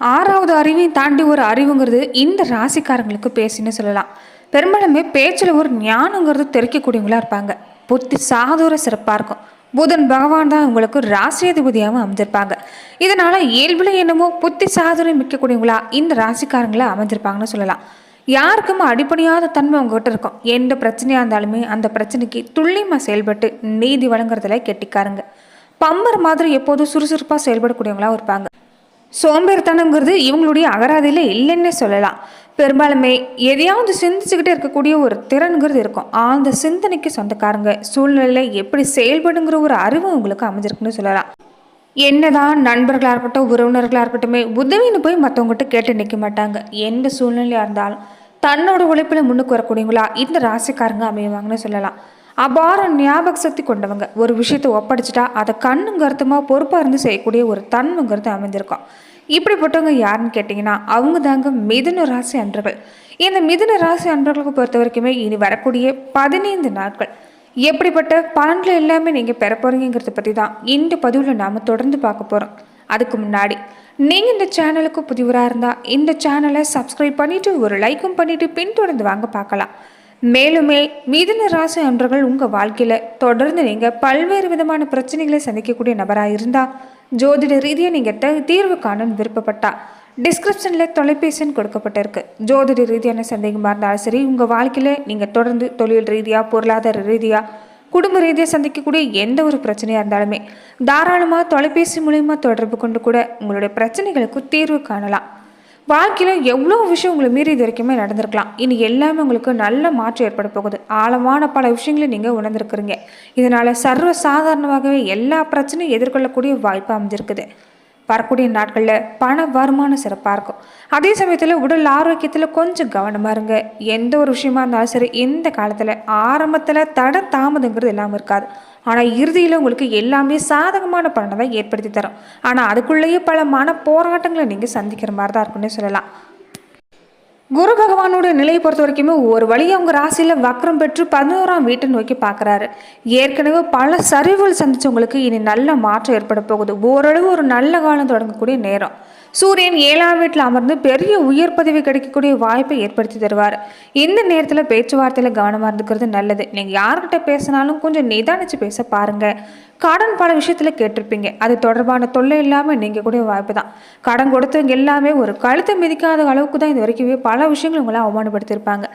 ஆறாவது அறிவையும் தாண்டி ஒரு அறிவுங்கிறது இந்த ராசிக்காரங்களுக்கு பேசின்னு சொல்லலாம். பெரும்பாலுமே பேச்சில் ஒரு ஞானங்கிறது தெரிவிக்கக்கூடியவங்களா இருப்பாங்க. புத்தி சாதுர சிறப்பாக இருக்கும். புதன் பகவான் தான் உங்களுக்கு ராசியாதிபதியாகவும் அமைஞ்சிருப்பாங்க. இதனால இயல்புல என்னமோ புத்தி சாதுரம் மிக்கக்கூடியவங்களா இந்த ராசிக்காரங்களா அமைஞ்சிருப்பாங்கன்னு சொல்லலாம். யாருக்கும் அடிப்படையாத தன்மை உங்ககிட்ட இருக்கும். எந்த பிரச்சனையாக இருந்தாலுமே அந்த பிரச்சனைக்கு துல்லியமாக செயல்பட்டு நீதி வழங்குறதுல கெட்டிக்காருங்க. பம்பர் மாதிரி எப்போதும் சுறுசுறுப்பாக செயல்படக்கூடியவங்களாகவும் இருப்பாங்க. சோம்பேறித்தனங்கிறது இவங்களுடைய அகராதியில் இல்லைன்னே சொல்லலாம். பெரும்பாலுமே எதையாவது சிந்திச்சுக்கிட்டே இருக்கக்கூடிய ஒரு திறனுங்கிறது இருக்கும். ஆழ்ந்த சிந்தனைக்கு சொந்தக்காரங்க. சூழ்நிலையில் எப்படி செயல்படுங்கிற ஒரு அறிவு உங்களுக்கு அமைஞ்சிருக்குன்னு சொல்லலாம். என்னதான் நண்பர்களாக இருக்கட்டும், உறவினர்களாக இருக்கட்டும், உதவின்னு போய் மற்றவங்ககிட்ட கேட்டு நிற்க மாட்டாங்க. எந்த சூழ்நிலையாக இருந்தாலும் தன்னோட உழைப்பில் முன்னுக்கு வரக்கூடியவங்களா இந்த ராசிக்காரங்க அமைவாங்கன்னு சொல்லலாம். அபார ஞாபக சக்தி கொண்டவங்க. ஒரு விஷயத்தை ஒப்படைச்சிட்டா அதை கண்ணுங்கருத்தமாக பொறுப்பாக இருந்து செய்யக்கூடிய ஒரு தன்மைங்கிறது அமைஞ்சிருக்கும். இப்படிப்பட்டவங்க யாருன்னு கேட்டிங்கன்னா அவங்க தாங்க மிதுன ராசி அன்பர்கள். இந்த மிதுன ராசி அன்பர்களுக்கு பொறுத்த வரைக்குமே இனி வரக்கூடிய 15 நாட்கள் எப்படிப்பட்ட பலன்கள் எல்லாமே நீங்கள் பெற போகிறீங்கிறத பற்றி தான் இந்த பதிவில் நாம் தொடர்ந்து பார்க்க போகிறோம். அதுக்கு முன்னாடி நீங்கள் இந்த சேனலுக்கு புதிவராக இருந்தால் இந்த சேனலை சப்ஸ்கிரைப் பண்ணிவிட்டு ஒரு லைக்கும் பண்ணிவிட்டு பின்தொடர்ந்து வாங்க பார்க்கலாம். மேலுமே மிதுன ராசி அன்பர்கள் உங்கள் வாழ்க்கையில் தொடர்ந்து நீங்கள் பல்வேறு விதமான பிரச்சனைகளை சந்திக்கக்கூடிய நபராக இருந்தால், ஜோதிட ரீதியாக நீங்கள் தீர்வு காணணும்னு விருப்பப்பட்டா டிஸ்கிரிப்ஷனில் தொலைபேசின்னு கொடுக்கப்பட்டிருக்கு. ஜோதிட ரீதியான சந்தேகமாக இருந்தாலும் சரி, உங்கள் வாழ்க்கையில் நீங்கள் தொடர்ந்து தொழில் ரீதியாக, பொருளாதார ரீதியாக, குடும்ப ரீதியாக சந்திக்கக்கூடிய எந்த ஒரு பிரச்சனையாக இருந்தாலுமே தாராளமாக தொலைபேசி மூலயமா தொடர்பு கொண்டு கூட உங்களுடைய பிரச்சனைகளுக்கு தீர்வு காணலாம். வாழ்க்கையில் எவ்வளோ விஷயம் உங்களை மீறி இது வரைக்குமே நடந்திருக்கலாம். இனி எல்லாமே உங்களுக்கு நல்ல மாற்றம் ஏற்பட போகுது. ஆழமான பல விஷயங்களை நீங்கள் உணர்ந்துருக்குறீங்க. இதனால் சர்வ சாதாரணமாகவே எல்லா பிரச்சனையும் எதிர்கொள்ளக்கூடிய வாய்ப்பு அமைஞ்சிருக்குது. வரக்கூடிய நாட்களில் பண வருமானம் சிறப்பாக இருக்கும். அதே சமயத்தில் உடல் ஆரோக்கியத்தில் கொஞ்சம் கவனமாக இருங்க. எந்த ஒரு விஷயமா இருந்தாலும் சரி, இந்த காலத்தில் ஆரம்பத்தில் தட தாமதங்கிறது இல்லாமல் இருக்காது. ஆனால் இறுதியில் உங்களுக்கு எல்லாமே சாதகமான பலனை தான் ஏற்படுத்தி தரும். ஆனால் அதுக்குள்ளேயே பல மன போராட்டங்களை நீங்கள் சந்திக்கிற மாதிரி தான் இருக்குன்னு சொல்லலாம். குரு பகவானோட நிலையை பொறுத்த வரைக்குமே ஒரு வழியை அவங்க ராசியில் வக்ரம் பெற்று 11ஆம் வீட்டை நோக்கி பார்க்குறாரு. ஏற்கனவே பல சரிவுகள் சந்திச்சவங்களுக்கு இனி நல்ல மாற்றம் ஏற்பட போகுது. ஓரளவு ஒரு நல்ல காலம் தொடங்கக்கூடிய நேரம். சூரியன் 7ஆம் வீட்டில் அமர்ந்து பெரிய உயர் பதவி கிடைக்கக்கூடிய வாய்ப்பை ஏற்படுத்தி தருவார். இந்த நேரத்தில் பேச்சுவார்த்தையில் கவனமாக இருந்துக்கிறது நல்லது. நீங்கள் யார்கிட்ட பேசினாலும் கொஞ்சம் நிதானிச்சு பேச பாருங்கள். கடன் பல விஷயத்தில் கேட்டிருப்பீங்க. அது தொடர்பான தொல்லை இல்லாமல் நீங்கள் கூட வாய்ப்பு தான். கடன் கொடுத்தவங்க எல்லாமே ஒரு கழுத்தை மிதிக்காத அளவுக்கு தான் இது வரைக்குமே பல விஷயங்கள் உங்களை அவமானப்படுத்தியிருப்பாங்க.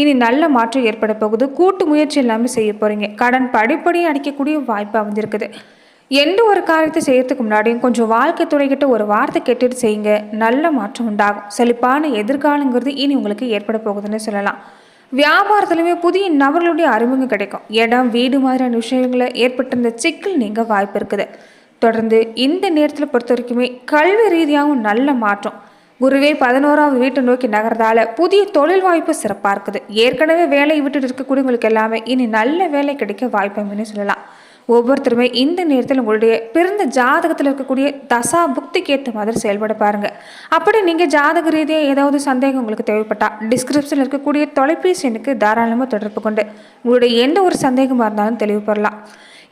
இனி நல்ல மாற்றம் ஏற்பட போகுது. கூட்டு முயற்சி எல்லாமே செய்ய போகிறீங்க. கடன் படிப்படியாக அடிக்கக்கூடிய வாய்ப்பு அமைஞ்சிருக்குது. எந்த ஒரு காரியத்தை செய்யறதுக்கு முன்னாடியும் கொஞ்சம் வாழ்க்கை துறைகிட்ட ஒரு வார்த்தை கேட்டுட்டு செய்யுங்க. நல்ல மாற்றம் உண்டாகும். செழிப்பான எதிர்காலங்கிறது இனி உங்களுக்கு ஏற்பட போகுதுன்னு சொல்லலாம். வியாபாரத்துலையுமே புதிய நபர்களுடைய அறிமுகம் கிடைக்கும். இடம், வீடு மாதிரியான விஷயங்களை ஏற்பட்டிருந்த சிக்கல் நீங்க வாய்ப்பு இருக்குது. தொடர்ந்து இந்த நேரத்தில் பொறுத்த வரைக்குமே கல்வி ரீதியாகவும் நல்ல மாற்றம். குருவே 11ஆவது வீட்டை நோக்கி நகர்றதால புதிய தொழில் வாய்ப்பு சிறப்பாக இருக்குது. ஏற்கனவே வேலையை விட்டுட்டு இருக்கக்கூடியவங்களுக்கு எல்லாமே இனி நல்ல வேலை கிடைக்க வாய்ப்புன்னு சொல்லலாம். ஒவ்வொருத்தருமே இந்த நேரத்தில் உங்களுடைய பிறந்த ஜாதகத்தில் இருக்கக்கூடிய தசா புக்திக்கு ஏற்ற மாதிரி செயல்பட பாருங்கள். அப்படி நீங்கள் ஜாதக ரீதியாக ஏதாவது சந்தேகம் உங்களுக்கு தேவைப்பட்டால் டிஸ்கிரிப்ஷனில் இருக்கக்கூடிய தொலைபேசி எண்ணுக்கு தாராளமாக தொடர்பு கொண்டு உங்களுடைய எந்த ஒரு சந்தேகமாக இருந்தாலும் தெளிவு பெறலாம்.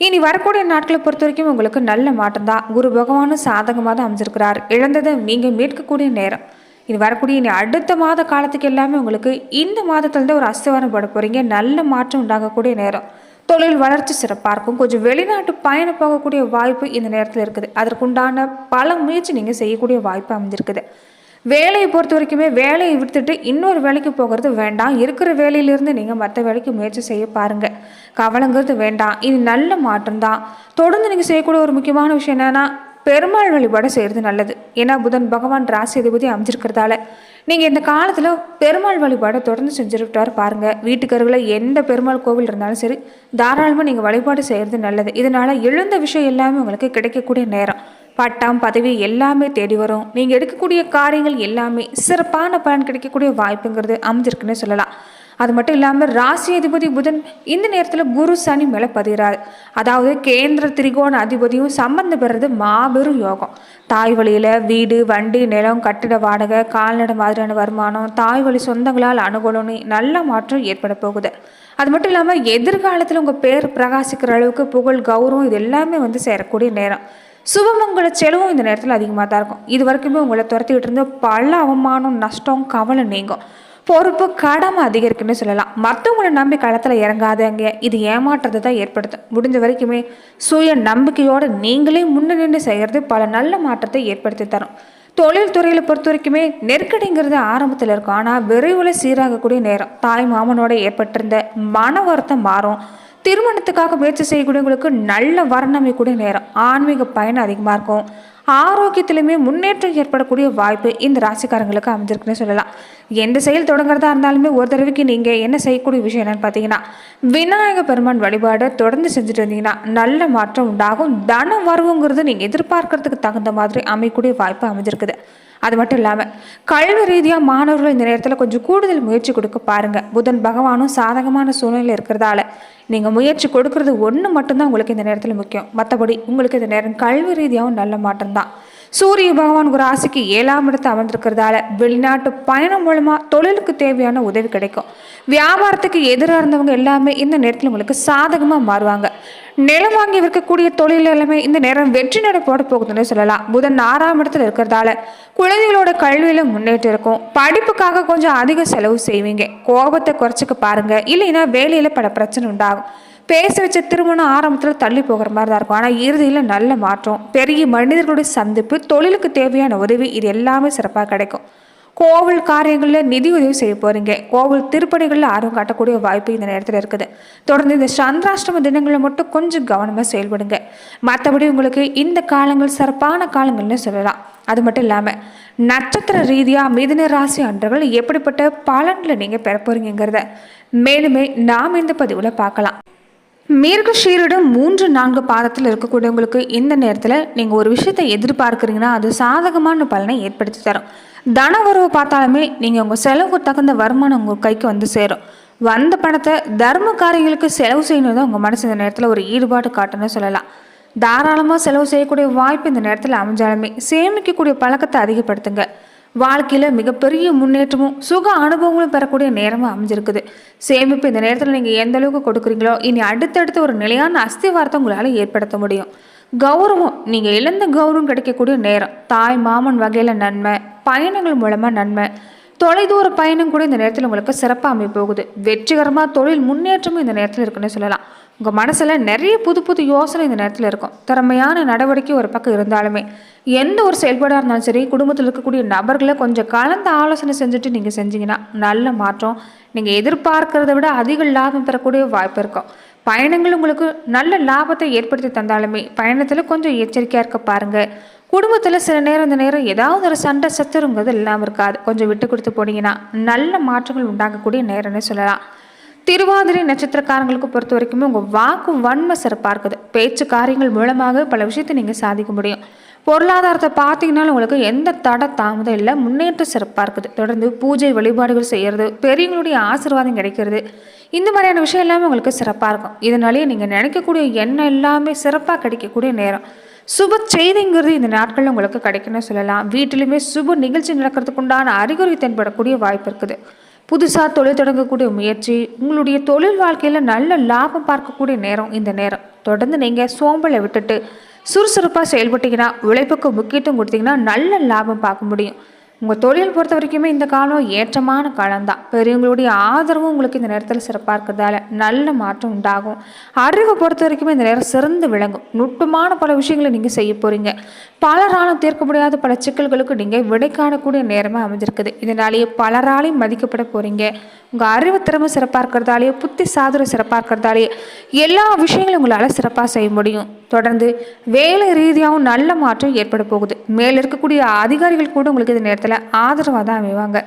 இனி வரக்கூடிய நாட்களை பொறுத்த வரைக்கும் உங்களுக்கு நல்ல மாற்றம் தான். குரு பகவானும் சாதகமாக தான் அமைஞ்சிருக்கிறார். இழந்ததை நீங்கள் மீட்கக்கூடிய நேரம். இனி வரக்கூடிய இனி அடுத்த மாத காலத்துக்கு எல்லாமே உங்களுக்கு இந்த மாதத்துலேருந்து ஒரு அஸ்திவாரம் போட போகிறீங்க. நல்ல மாற்றம் உண்டாகக்கூடிய நேரம். தொழில் வளர்ச்சி சிறப்பாக இருக்கும். கொஞ்சம் வெளிநாட்டு பயணம் போகக்கூடிய வாய்ப்பு இந்த நேரத்தில் இருக்குது. அதற்குண்டான பல முயற்சி நீங்கள் செய்யக்கூடிய வாய்ப்பு அமைஞ்சிருக்குது. வேலையை பொறுத்த வரைக்குமே வேலையை விட்டுட்டு இன்னொரு வேலைக்கு போகிறது வேண்டாம். இருக்கிற வேலையிலிருந்து நீங்கள் மற்ற வேலைக்கு முயற்சி செய்ய பாருங்கள். கவலைங்கிறது வேண்டாம். இது நல்ல மாற்றம் தான். தொடர்ந்து நீங்கள் செய்யக்கூடிய ஒரு முக்கியமான விஷயம் என்னென்னா பெருமாள் வழிபாடு செய்கிறது நல்லது. ஏன்னா புதன் பகவான் ராசி அதிபதி அமைஞ்சிருக்கிறதால நீங்கள் இந்த காலத்தில் பெருமாள் வழிபாடை தொடர்ந்து செஞ்சுட்டு பாருங்கள். வீட்டுக்கு அருகில் எந்த பெருமாள் கோவில் இருந்தாலும் சரி, தாராளமாக நீங்கள் வழிபாடு செய்கிறது நல்லது. இதனால் எழுந்த விஷயம் எல்லாமே உங்களுக்கு கிடைக்கக்கூடிய நேரம். பட்டம், பதவி எல்லாமே தேடி வரும். நீங்கள் எடுக்கக்கூடிய காரியங்கள் எல்லாமே சிறப்பான பலன் கிடைக்கக்கூடிய வாய்ப்புங்கிறது அமைஞ்சிருக்குன்னு சொல்லலாம். அது மட்டும் இல்லாமல் ராசி அதிபதி புதன் இந்த நேரத்தில் குரு சனி மேலே பதிகிறாரு. அதாவது கேந்திர திரிகோண அதிபதியும் சம்பந்தம் பெறுறது மாபெரும் யோகம். தாய் வழியில் வீடு, வண்டி, நிலம், கட்டிட வாடகை, கால்நடை மாதிரியான வருமானம், தாய் வழி சொந்தங்களால் அனுகூலம்னு நல்ல மாற்றம் ஏற்பட போகுது. அது மட்டும் இல்லாமல் எதிர்காலத்தில் உங்கள் பேர் பிரகாசிக்கிற அளவுக்கு புகழ், கௌரவம் இது எல்லாமே வந்து சேரக்கூடிய நேரம். சுபமங்கல செலவும் இந்த நேரத்தில் அதிகமாக தான் இருக்கும். இது வரைக்குமே உங்களை துரத்திக்கிட்டு இருந்த பல அவமானம், நஷ்டம், கவலை நீங்கும். பொறுப்பு, கடமை அதிகரிக்குன்னு சொல்லலாம். மற்றவங்களை நம்பி களத்தில் இறங்காதங்க, இது ஏமாற்றத்தை தான் ஏற்படுத்தும். முடிஞ்ச வரைக்குமே சுய நம்பிக்கையோடு நீங்களே முன்ன நின்று செய்கிறது பல நல்ல மாற்றத்தை ஏற்படுத்தி தரும். தொழில் துறையில் பொறுத்த வரைக்குமே நெருக்கடிங்கிறது ஆரம்பத்தில் இருக்கும். ஆனால் விரைவில் சீராகக்கூடிய நேரம். தாய் மாமனோட ஏற்பட்டிருந்த மன வருத்தம் மாறும். திருமணத்துக்காக முயற்சி செய்யக்கூடியவங்களுக்கு நல்ல வர்ணமைக்கூடிய நேரம். ஆன்மீக பயணம் அதிகமாக இருக்கும். ஆரோக்கியத்திலுமே முன்னேற்றம் ஏற்படக்கூடிய வாய்ப்பு இந்த ராசிக்காரங்களுக்கு அமைஞ்சிருக்குன்னு சொல்லலாம். எந்த செயல் தொடங்குறதா இருந்தாலுமே ஒரு தடவைக்கு நீங்கள் என்ன செய்யக்கூடிய விஷயம் என்னன்னு பார்த்தீங்கன்னா, விநாயக பெருமான் வழிபாடு தொடர்ந்து செஞ்சுட்டு வந்தீங்கன்னா நல்ல மாற்றம் உண்டாகும். தன வரவுங்கிறது நீங்கள் எதிர்பார்க்கறதுக்கு தகுந்த மாதிரி அமையக்கூடிய வாய்ப்பு அமைஞ்சிருக்குது. அது மட்டும் இல்லாமல் கல்வி ரீதியாக மாணவர்கள் இந்த நேரத்தில் கொஞ்சம் கூடுதல் முயற்சி கொடுக்க பாருங்கள். புதன் பகவானும் சாதகமான சூழ்நிலை இருக்கிறதால நீங்கள் முயற்சி கொடுக்கறது ஒன்று மட்டும்தான் உங்களுக்கு இந்த நேரத்தில் முக்கியம். மற்றபடி உங்களுக்கு இந்த நேரம் கல்வி ரீதியாகவும் நல்ல மாற்றம் தான். சூரிய பகவான் ஒரு ராசிக்கு 7ஆம் இடத்தை அமர்ந்திருக்கிறதால வெளிநாட்டு பயணம் மூலமாக தொழிலுக்கு தேவையான உதவி கிடைக்கும். வியாபாரத்துக்கு எதிராக இருந்தவங்க எல்லாமே இந்த நேரத்தில் உங்களுக்கு சாதகமாக மாறுவாங்க. நிலம் வாங்கி விற்கக்கூடிய தொழில் எல்லாமே இந்த நேரம் வெற்றி நடை போட போகுதுன்னு சொல்லலாம். புதன் 6ஆம் இடத்துல இருக்கிறதால குழந்தைகளோட கல்வியில முன்னேற்றம் இருக்கும். படிப்புக்காக கொஞ்சம் அதிக செலவு செய்வீங்க. கோபத்தை குறைச்சிக்க பாருங்க, இல்லைன்னா வேலையில பல பிரச்சனை உண்டாகும். பேச வச்ச திருமணம் ஆரம்பத்தில் தள்ளி போகிற மாதிரி தான் இருக்கும். ஆனால் இறுதியில் நல்ல மாற்றம், பெரிய மனிதர்களுடைய சந்திப்பு, தொழிலுக்கு தேவையான உதவி, இது எல்லாமே சிறப்பாக கிடைக்கும். கோவில் காரியங்களில் நிதி உதவி செய்ய போகிறீங்க. கோவில் திருப்பணிகளில் ஆர்வம் காட்டக்கூடிய வாய்ப்பு இந்த நேரத்தில் இருக்குது. தொடர்ந்து இந்த சந்திராஷ்டம தினங்களில் மட்டும் கொஞ்சம் கவனமாக செயல்படுங்க. மற்றபடி உங்களுக்கு இந்த காலங்கள் சிறப்பான காலங்கள்னு சொல்லலாம். அது மட்டும் இல்லாமல் நட்சத்திர ரீதியாக மிதுன ராசி அன்றர்கள் எப்படிப்பட்ட பலன்களை நீங்கள் பெற போகிறீங்கிறத மேலுமே நாம் இந்த பதிவில் பார்க்கலாம். மிருகஷீரிடம் 3-4 பாதத்தில் இருக்கக்கூடியவங்களுக்கு இந்த நேரத்தில் நீங்கள் ஒரு விஷயத்தை எதிர்பார்க்குறீங்கன்னா அது சாதகமான பலனை ஏற்படுத்தி தரும். தன வரவு பார்த்தாலுமே நீங்கள் உங்கள் செலவுக்கு தகுந்த வருமானம் உங்கள் கைக்கு வந்து சேரும். வந்த பணத்தை தர்ம காரியங்களுக்கு செலவு செய்யணும் தான் உங்கள் மனசு இந்த நேரத்தில் ஒரு ஈடுபாடு காட்டுன்னு சொல்லலாம். தாராளமாக செலவு செய்யக்கூடிய வாய்ப்பு இந்த நேரத்தில் அமைஞ்சாலுமே சேமிக்கக்கூடிய பழக்கத்தை அதிகப்படுத்துங்க. வாழ்க்கையில் மிகப்பெரிய முன்னேற்றமும் சுக அனுபவங்களும் பெறக்கூடிய நேரமும் அமைஞ்சிருக்குது. சேமிப்பு இந்த நேரத்தில் நீங்கள் எந்த அளவுக்கு கொடுக்குறீங்களோ இனி அடுத்தடுத்து ஒரு நிலையான அஸ்திவாரத்தை உங்களால் ஏற்படுத்த முடியும். கௌரவம், நீங்கள் இழந்த கௌரவம் கிடைக்கக்கூடிய நேரம். தாய் மாமன் வகையில் நன்மை, பயணங்கள் மூலமாக நன்மை, தொலைதூர பயணம் கூட இந்த நேரத்தில் உங்களுக்கு சிறப்பாக அமைய போகுது. வெற்றிகரமாக தொழில் முன்னேற்றமும் இந்த நேரத்தில் இருக்குன்னு சொல்லலாம். உங்கள் மனசில் நிறைய புது புது யோசனை இந்த நேரத்தில் இருக்கும். திறமையான நடவடிக்கை ஒரு பக்கம் இருந்தாலுமே எந்த ஒரு செயல்பாடாக இருந்தாலும் சரி, குடும்பத்தில் இருக்கக்கூடிய நபர்களை கொஞ்சம் கலந்து ஆலோசனை செஞ்சுட்டு நீங்கள் செஞ்சீங்கன்னா நல்ல மாற்றம், நீங்கள் எதிர்பார்க்கிறத விட அதிக லாபம் பெறக்கூடிய வாய்ப்பு இருக்கும். பயணங்கள் உங்களுக்கு நல்ல லாபத்தை ஏற்படுத்தி தந்தாலுமே பயணத்தில் கொஞ்சம் எச்சரிக்கையாக இருக்க பாருங்கள். குடும்பத்தில் சில நேரம் இந்த நேரம் ஏதாவது ஒரு சண்டை சச்சரவுங்கிறது இல்லாமல் இருக்காது. கொஞ்சம் விட்டு கொடுத்து போனீங்கன்னா நல்ல மாற்றங்கள் உண்டாகக்கூடிய நேரம்னு சொல்லலாம். திருவாதிரை நட்சத்திரக்காரங்களுக்கு பொறுத்த வரைக்குமே உங்கள் வாக்கு வன்மை சிறப்பாக இருக்குது. பேச்சு காரியங்கள் மூலமாக பல விஷயத்தை நீங்கள் சாதிக்க முடியும். பொருளாதாரத்தை பார்த்தீங்கன்னாலும் உங்களுக்கு எந்த தடை தாமதம் இல்லை, முன்னேற்றம் சிறப்பாக இருக்குது. தொடர்ந்து பூஜை வழிபாடுகள் செய்கிறது, பெரியவங்களுடைய ஆசீர்வாதம் கிடைக்கிறது, இந்த மாதிரியான விஷயம் எல்லாமே உங்களுக்கு சிறப்பாக இருக்கும். இதனாலேயே நீங்கள் நினைக்கக்கூடிய எண்ணம் எல்லாமே சிறப்பாக கிடைக்கக்கூடிய நேரம். சுப செய்திங்கிறது இந்த நாட்களில் உங்களுக்கு கிடைக்குன்னு சொல்லலாம். வீட்டிலுமே சுப நிகழ்ச்சி நடக்கிறதுக்கு உண்டான அறிகுறி தென்படக்கூடிய வாய்ப்பு இருக்குது. புதுசாக தொழில் தொடங்கக்கூடிய முயற்சி, உங்களுடைய தொழில் வாழ்க்கையில் நல்ல லாபம் பார்க்கக்கூடிய நேரம் இந்த நேரம். தொடர்ந்து நீங்கள் சோம்பலை விட்டுட்டு சுறுசுறுப்பாக செயல்பட்டீங்கன்னா, உழைப்புக்கு முக்கியத்துவம் கொடுத்தீங்கன்னா நல்ல லாபம் பார்க்க முடியும். உங்கள் தொழில் பொறுத்த வரைக்குமே இந்த காலம் ஏற்றமான காலம்தான். பெரியவங்களுடைய ஆதரவும் உங்களுக்கு இந்த நேரத்தில் சிறப்பாக இருக்கிறதால நல்ல மாற்றம் உண்டாகும். அறிவை பொறுத்த வரைக்குமே இந்த நேரம் சிறந்து விளங்கும். நுட்பமான பல விஷயங்களை நீங்கள் செய்ய போகிறீங்க. பலராலும் தீர்க்க முடியாத பல சிக்கல்களுக்கு நீங்கள் விடை காணக்கூடிய நேரமாக அமைஞ்சிருக்குது. இதனாலேயே பலராலையும் மதிக்கப்பட போகிறீங்க. உங்கள் அறிவு திறமை சிறப்பாக இருக்கிறதாலேயே, புத்தி சாதுரம் சிறப்பாக இருக்கிறதாலேயே எல்லா விஷயங்களும் உங்களால் சிறப்பாக செய்ய முடியும். தொடர்ந்து வேலை ரீதியாகவும் நல்ல மாற்றம் ஏற்பட போகுது. மேலே இருக்கக்கூடிய அதிகாரிகள் கூட உங்களுக்கு இந்த நேரத்தில் ஆதரவாக தான் அமைவாங்க.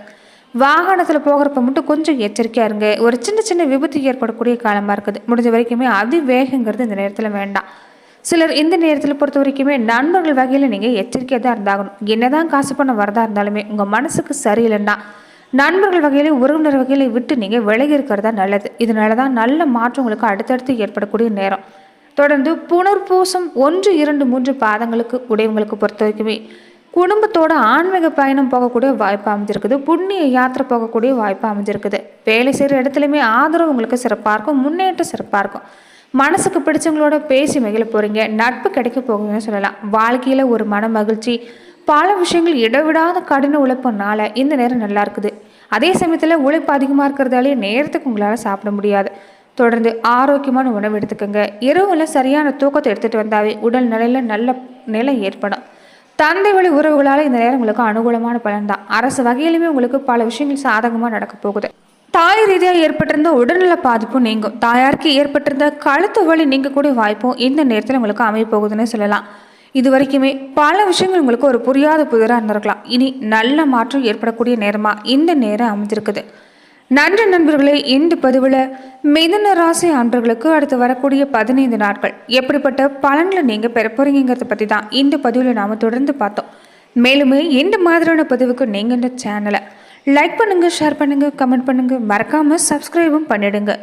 வாகனத்தில் போகிறப்ப மட்டும் கொஞ்சம் எச்சரிக்கையாக இருங்க. ஒரு சின்ன சின்ன விபத்து ஏற்படக்கூடிய காலமாக இருக்குது. முடிஞ்ச வரைக்குமே அதிவேகங்கிறது இந்த நேரத்தில் வேண்டாம். சிலர் இந்த நேரத்தில் பொறுத்த வரைக்குமே நண்பர்கள் வகையில் நீங்கள் எச்சரிக்கையாக தான் இருந்தாகணும். என்னதான் காசு பணம் வரதா இருந்தாலுமே உங்கள் மனசுக்கு சரியில்லைன்னா நண்பர்கள் வகையிலே உறவினர் வகையில விட்டு நீங்கள் விலகி இருக்கிறதா நல்லது. இதனால தான் நல்ல மாற்றம் உங்களுக்கு அடுத்தடுத்து ஏற்படக்கூடிய நேரம். தொடர்ந்து புனர்பூசம் 1, 2, 3 பாதங்களுக்கு உடையவங்களுக்கு பொறுத்த வரைக்குமே குடும்பத்தோட ஆன்மீக பயணம் போகக்கூடிய வாய்ப்பு அமைஞ்சிருக்குது. புண்ணிய யாத்திரை போகக்கூடிய வாய்ப்பு அமைஞ்சிருக்குது. வேலை செய்கிற இடத்துலையுமே ஆதரவு உங்களுக்கு சிறப்பாக இருக்கும், முன்னேற்றம் சிறப்பாக இருக்கும். மனசுக்கு பிடிச்சவங்களோட பேசி மகிழ போகிறீங்க. நட்பு கிடைக்க போகுதுன்னு சொல்லலாம். வாழ்க்கையில் ஒரு மன மகிழ்ச்சி, பல விஷயங்கள் இடைவிடாத கடின உழைப்புனால இந்த நேரம் நல்லா இருக்குது. அதே சமயத்தில் உழைப்பு அதிகமாக இருக்கிறதாலே நேரத்துக்கு உங்களால் சாப்பிட முடியாது. தொடர்ந்து ஆரோக்கியமான உணவு எடுத்துக்கோங்க. இரவில் சரியான தூக்கத்தை எடுத்துகிட்டு வந்தாவே உடல் நிலையில் நல்ல நிலை ஏற்படும். தந்தை வழி உறவுகளால் இந்த நேரம் உங்களுக்கு அனுகூலமான பலன் தான். அரசு வகையிலுமே உங்களுக்கு பல விஷயங்கள் சாதகமாக நடக்க போகுது. தாய் ரீதியாக ஏற்பட்டிருந்த உடல்நல பாதிப்பும் நீங்கும். தாயாருக்கு ஏற்பட்டிருந்த கழுத்து வலி நீங்கக்கூடிய வாய்ப்பும் இந்த நேரத்தில் உங்களுக்கு அமைய போகுதுன்னு சொல்லலாம். இது வரைக்குமே பல விஷயங்கள் உங்களுக்கு ஒரு புரியாத புதிராக இருந்திருக்கலாம். இனி நல்ல மாற்றம் ஏற்படக்கூடிய நேரமாக இந்த நேரம் அமைஞ்சிருக்குது. நன்றி நண்பர்களே. இந்த பதிவில் மிதுன ராசி அன்பர்களுக்கு அடுத்து வரக்கூடிய 15 நாட்கள் எப்படிப்பட்ட பலன்களை நீங்கள் பெற போறீங்கிறத பற்றி தான் இந்த பதிவில் நாம் தொடர்ந்து பார்த்தோம். மேலுமே இந்த மாதிரியான பதிவுக்கு நீங்கள் இந்த சேனலை லைக் பண்ணுங்கள், ஷேர் பண்ணுங்கள், கமெண்ட் பண்ணுங்கள், மறக்காமல் சப்ஸ்கிரைபும் பண்ணிடுங்க.